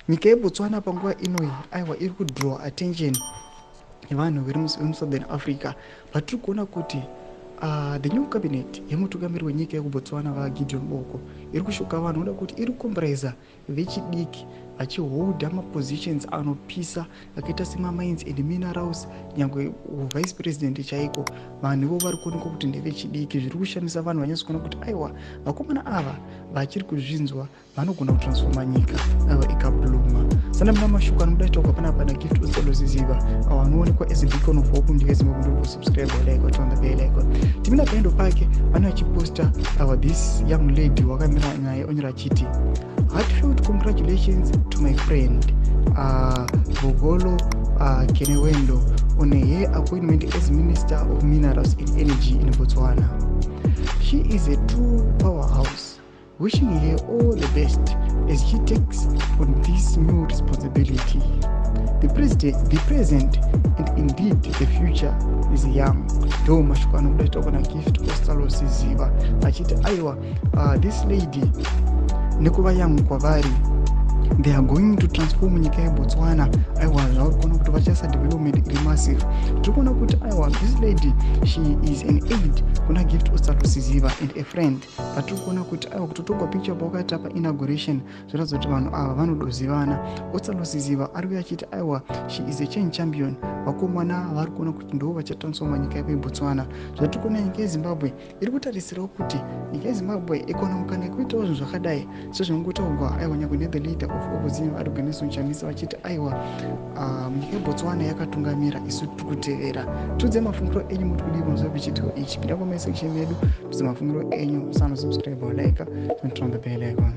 nyika yeBotswana panguva inoyi aiwa iri kudraw attention yevanhu veri muSouthern Africa, patiri kuona kuti the new cabinet yemutungamiri wenyika yekuBotswana vaGideon Boko iri kushuka vanhu noda kuti iri kukombereza vechidiki vachiholda mapositions anopisa akaita semamines and minerals, nyangwe vice president chaiko vanhu ivo vari kuonekwa kuti ndevechidiki. Zviri kushamisa vanhu vanyatso kuona kuti aiwa vakomana ava vachiri kuzvinzwa vanogona kutransforma nyika ikabluma. Sana muna mashuka anomuda chitauka panapa naGift Osaloziziva avo anoonekwa as a beacon of hope munyika yeZimbabwe. Ndiri kusubscribe like turn the bell icon. Timina paendo pake vane vachiposta this young lady wakamira naye onyora achiti heartfelt congratulations to my friend Vogolo Kenewendo on her appointment as Minister of Minerals and Energy in Botswana. She is a true powerhouse. Wishing her all the best as she takes on this new responsibility. The present, and indeed the future is young. Ndo mashuka anomuda chitauka naGift Osaloziziva achiti aiwa this lady nekuva young kwavari they are going to transform nyika yeBotswana. Aiwa zvauri kuona kuti vachasa development iri massive. Tiri kuona kuti aiwa this lady she is an aid kuna Gift Osaloziziva and a friend. Patiri kuona kuti aiwa kutotogwa picture pakati pa inauguration zviratidza kuti vanhu ava vanodozivana. Osaloziziva ari achiti aiwa she is a change champion. Vakomana vari kuona kuti ndo vachatransforma nyika yeBotswana. Zvatiri kuona nyika yeZimbabwe iri kutarisirawo kuti nyika yeZimbabwe ikaona mukana yekuitawo zvinhu zvakadai sezvinongotaurwa aiwa nyangwe ne the leader of opposition organization chamisa vachiti aiwa nyika yeBotswana yakatungamira isu tiri kutevera. Tudze mafungiro enyu muri kudii pamusoro pechitiko ichi. Pinda comment section yedu tudze mafungiro enyu. Musana subscribe like and turn the bell icon.